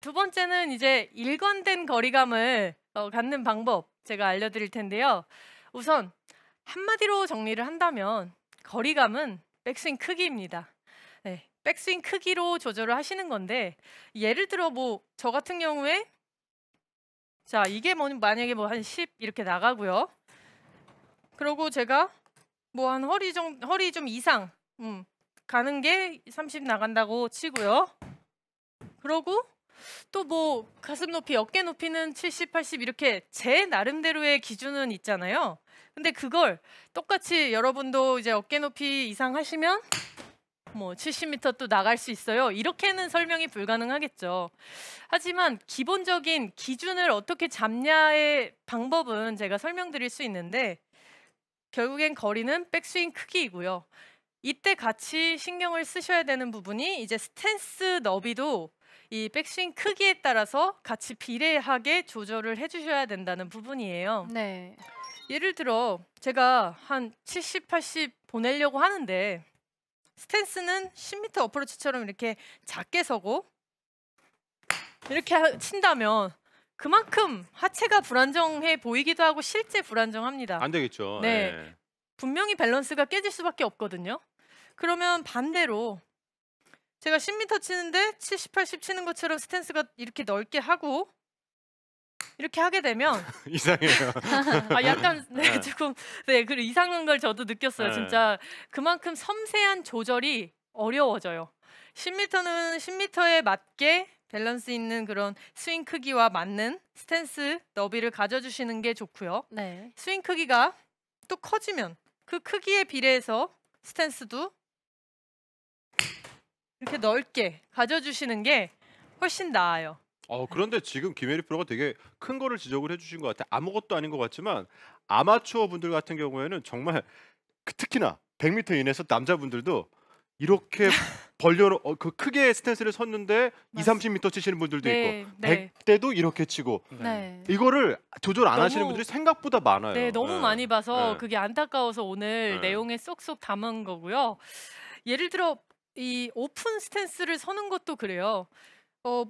두 번째는 이제 일관된 거리감을 갖는 방법 제가 알려드릴 텐데요. 우선 한마디로 정리를 한다면 거리감은 백스윙 크기입니다. 네, 백스윙 크기로 조절을 하시는 건데 예를 들어 뭐 저 같은 경우에 자 이게 뭐 만약에 뭐 한 10 이렇게 나가고요. 그리고 제가 뭐 한 허리 좀 이상 가는 게 30 나간다고 치고요. 그러고 또 뭐 가슴 높이, 어깨 높이는 70, 80 이렇게 제 나름대로의 기준은 있잖아요. 근데 그걸 똑같이 여러분도 이제 어깨 높이 이상 하시면 뭐 70m 또 나갈 수 있어요. 이렇게는 설명이 불가능하겠죠. 하지만 기본적인 기준을 어떻게 잡냐의 방법은 제가 설명드릴 수 있는데 결국엔 거리는 백스윙 크기이고요. 이때 같이 신경을 쓰셔야 되는 부분이 이제 스탠스 너비도 이 백스윙 크기에 따라서 같이 비례하게 조절을 해주셔야 된다는 부분이에요. 네. 예를 들어 제가 한 70, 80 보내려고 하는데 스탠스는 10m 어프로치처럼 이렇게 작게 서고 이렇게 친다면 그만큼 하체가 불안정해 보이기도 하고 실제 불안정합니다. 안 되겠죠. 네, 예. 분명히 밸런스가 깨질 수밖에 없거든요. 그러면 반대로 제가 10m 치는데 70, 80 치는 것처럼 스탠스가 이렇게 넓게 하고 이렇게 하게 되면 이상해요. 약간 네, 네. 조금 네, 그리고 이상한 걸 저도 느꼈어요. 네. 진짜 그만큼 섬세한 조절이 어려워져요. 10m는 10m에 맞게 밸런스 있는 그런 스윙 크기와 맞는 스탠스 너비를 가져주시는 게 좋고요. 네. 스윙 크기가 또 커지면 그 크기에 비례해서 스탠스도 이렇게 넓게 가져주시는 게 훨씬 나아요. 그런데 지금 김혜리 프로가 되게 큰 거를 지적을 해주신 것 같아요. 아무것도 아닌 것 같지만 아마추어 분들 같은 경우에는 정말 특히나 100m 이내에서 남자분들도 이렇게 그 크게 스탠스를 섰는데 2, 30m 치시는 분들도 네, 있고 네. 100대도 이렇게 치고 네. 이거를 조절 안 하시는 너무 분들이 생각보다 많아요. 네, 너무 예. 많이 봐서 예. 그게 안타까워서 오늘 네. 내용에 쏙쏙 담은 거고요. 예를 들어 이 오픈 스탠스를 서는 것도 그래요.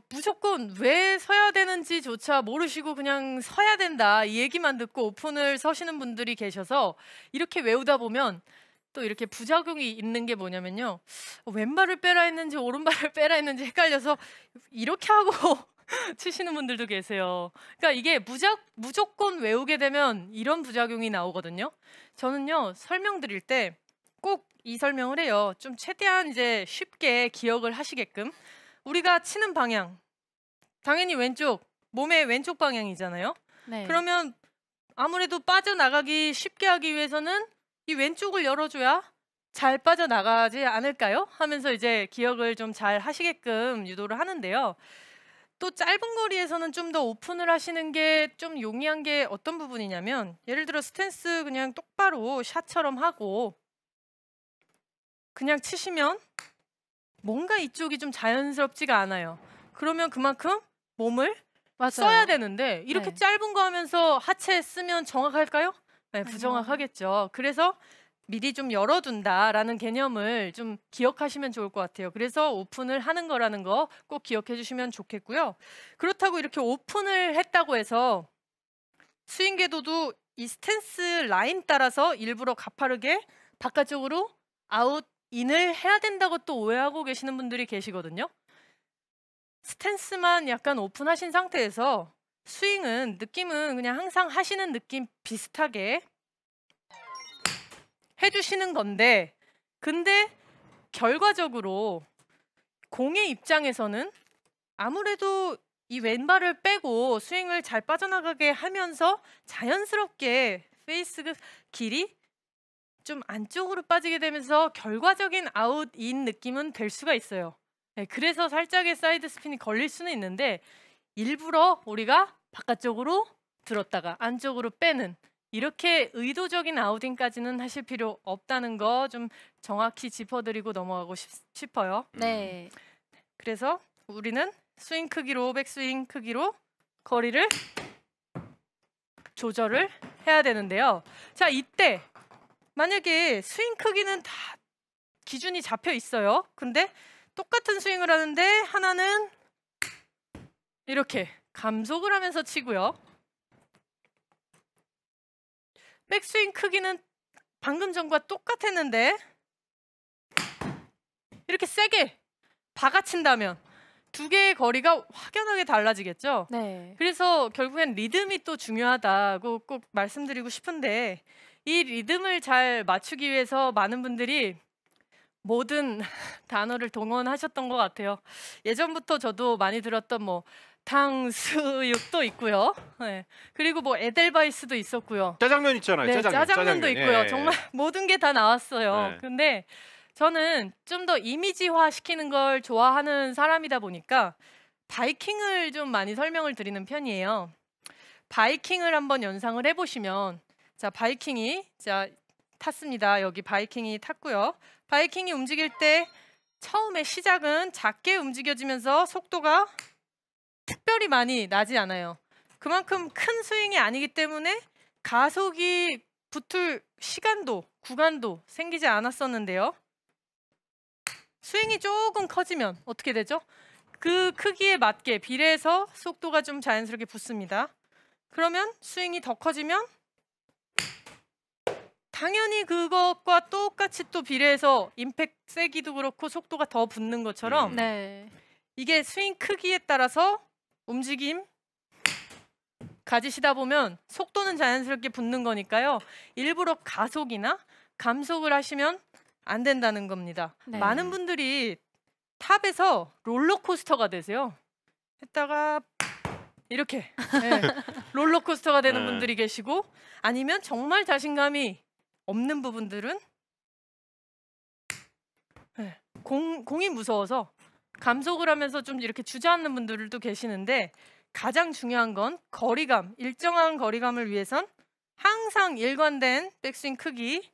무조건 왜 서야 되는지조차 모르시고 그냥 서야 된다 이 얘기만 듣고 오픈을 서시는 분들이 계셔서 이렇게 외우다 보면 또 이렇게 부작용이 있는 게 뭐냐면요. 왼발을 빼라 했는지 오른발을 빼라 했는지 헷갈려서 이렇게 하고 치시는 분들도 계세요. 그러니까 이게 무조건 외우게 되면 이런 부작용이 나오거든요. 저는요, 설명드릴 때 꼭 이 설명을 해요. 좀 최대한 이제 쉽게 기억을 하시게끔. 우리가 치는 방향, 당연히 왼쪽, 몸의 왼쪽 방향이잖아요. 네. 그러면 아무래도 빠져나가기 쉽게 하기 위해서는 이 왼쪽을 열어줘야 잘 빠져나가지 않을까요? 하면서 이제 기억을 좀 잘 하시게끔 유도를 하는데요. 또 짧은 거리에서는 좀 더 오픈을 하시는 게 좀 용이한 게 어떤 부분이냐면 예를 들어 스탠스 그냥 똑바로 샷처럼 하고 그냥 치시면 뭔가 이쪽이 좀 자연스럽지가 않아요. 그러면 그만큼 몸을 맞아요. 써야 되는데 이렇게 네. 짧은 거 하면서 하체 쓰면 정확할까요? 네, 아니요. 부정확하겠죠. 그래서 미리 좀 열어둔다라는 개념을 좀 기억하시면 좋을 것 같아요. 그래서 오픈을 하는 거라는 거 꼭 기억해 주시면 좋겠고요. 그렇다고 이렇게 오픈을 했다고 해서 스윙 궤도도 이 스탠스 라인 따라서 일부러 가파르게 바깥쪽으로 아웃 인을 해야 된다고 또 오해하고 계시는 분들이 계시거든요. 스탠스만 약간 오픈하신 상태에서 스윙은 느낌은 그냥 항상 하시는 느낌 비슷하게 해주시는 건데 근데 결과적으로 공의 입장에서는 아무래도 이 왼발을 빼고 스윙을 잘 빠져나가게 하면서 자연스럽게 페이스 길이 좀 안쪽으로 빠지게 되면서 결과적인 아웃인 느낌은 될 수가 있어요. 네, 그래서 살짝의 사이드 스핀이 걸릴 수는 있는데 일부러 우리가 바깥쪽으로 들었다가 안쪽으로 빼는 이렇게 의도적인 아웃인까지는 하실 필요 없다는 거 좀 정확히 짚어드리고 넘어가고 싶어요. 네. 그래서 우리는 스윙 크기로 백스윙 크기로 거리를 조절을 해야 되는데요. 자, 이때 만약에 스윙 크기는 다 기준이 잡혀 있어요. 근데 똑같은 스윙을 하는데 하나는 이렇게 감속을 하면서 치고요. 백스윙 크기는 방금 전과 똑같았는데 이렇게 세게 박아친다면 두 개의 거리가 확연하게 달라지겠죠. 네. 그래서 결국엔 리듬이 또 중요하다고 꼭 말씀드리고 싶은데 이 리듬을 잘 맞추기 위해서 많은 분들이 모든 단어를 동원하셨던 것 같아요. 예전부터 저도 많이 들었던 뭐 탕수육도 있고요. 네. 그리고 뭐 에델바이스도 있었고요. 짜장면 있잖아요. 네, 짜장면. 짜장면도 있고요. 예. 정말 모든 게 다 나왔어요. 네. 근데 저는 좀 더 이미지화 시키는 걸 좋아하는 사람이다 보니까 바이킹을 좀 많이 설명을 드리는 편이에요. 바이킹을 한번 연상을 해보시면 자 바이킹이 자 탔습니다. 여기 바이킹이 탔고요. 바이킹이 움직일 때 처음에 시작은 작게 움직여지면서 속도가 특별히 많이 나지 않아요. 그만큼 큰 스윙이 아니기 때문에 가속이 붙을 시간도 구간도 생기지 않았었는데요. 스윙이 조금 커지면 어떻게 되죠? 그 크기에 맞게 비례해서 속도가 좀 자연스럽게 붙습니다. 그러면 스윙이 더 커지면 당연히 그것과 똑같이 또 비례해서 임팩트 세기도 그렇고 속도가 더 붙는 것처럼 네. 이게 스윙 크기에 따라서 움직임 가지시다 보면 속도는 자연스럽게 붙는 거니까요. 일부러 가속이나 감속을 하시면 안 된다는 겁니다. 네. 많은 분들이 탑에서 롤러코스터가 되세요. 했다가 이렇게 네, 롤러코스터가 되는 네. 분들이 계시고 아니면 정말 자신감이 없는 부분들은 네, 공이 무서워서 감속을 하면서 좀 이렇게 주저앉는 분들도 계시는데 가장 중요한 건 거리감, 일정한 거리감을 위해선 항상 일관된 백스윙 크기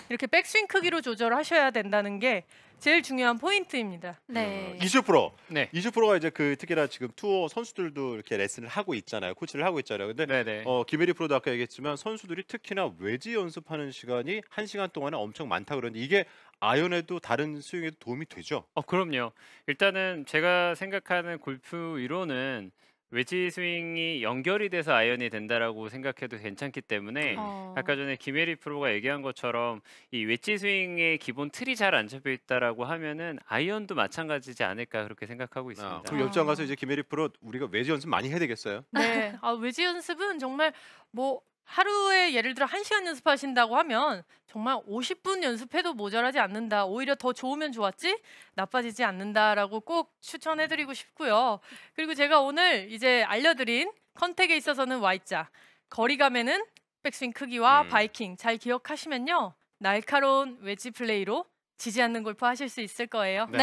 이렇게 백스윙 크기로 조절하셔야 된다는 게 제일 중요한 포인트입니다. 네. 이주 프로. 네. 이주 프로가 이제 그 특히나 지금 투어 선수들도 이렇게 레슨을 하고 있잖아요. 코치를 하고 있잖아요. 근데 네네. 김혜리 프로도 아까 얘기했지만 선수들이 특히나 외지 연습하는 시간이 1시간 동안에 엄청 많다 그러는데 이게 아이언에도 다른 스윙에도 도움이 되죠? 그럼요. 일단은 제가 생각하는 골프 이론은 웨지 스윙이 연결이 돼서 아이언이 된다라고 생각해도 괜찮기 때문에 아까 전에 김혜리 프로가 얘기한 것처럼 이 웨지 스윙의 기본 틀이 잘 안 잡혀 있다라고 하면은 아이언도 마찬가지지 않을까 그렇게 생각하고 있습니다. 그럼 옆장 가서 이제 김혜리 프로 우리가 외지 연습 많이 해야 되겠어요? 네, 외지 연습은 정말 뭐 하루에 예를 들어 1시간 연습하신다고 하면 정말 50분 연습해도 모자라지 않는다. 오히려 더 좋으면 좋았지 나빠지지 않는다라고 꼭 추천해드리고 싶고요. 그리고 제가 오늘 이제 알려드린 컨택에 있어서는 Y자, 거리감에는 백스윙 크기와 바이킹 잘 기억하시면요. 날카로운 웨지 플레이로 지지 않는 골프 하실 수 있을 거예요. 네.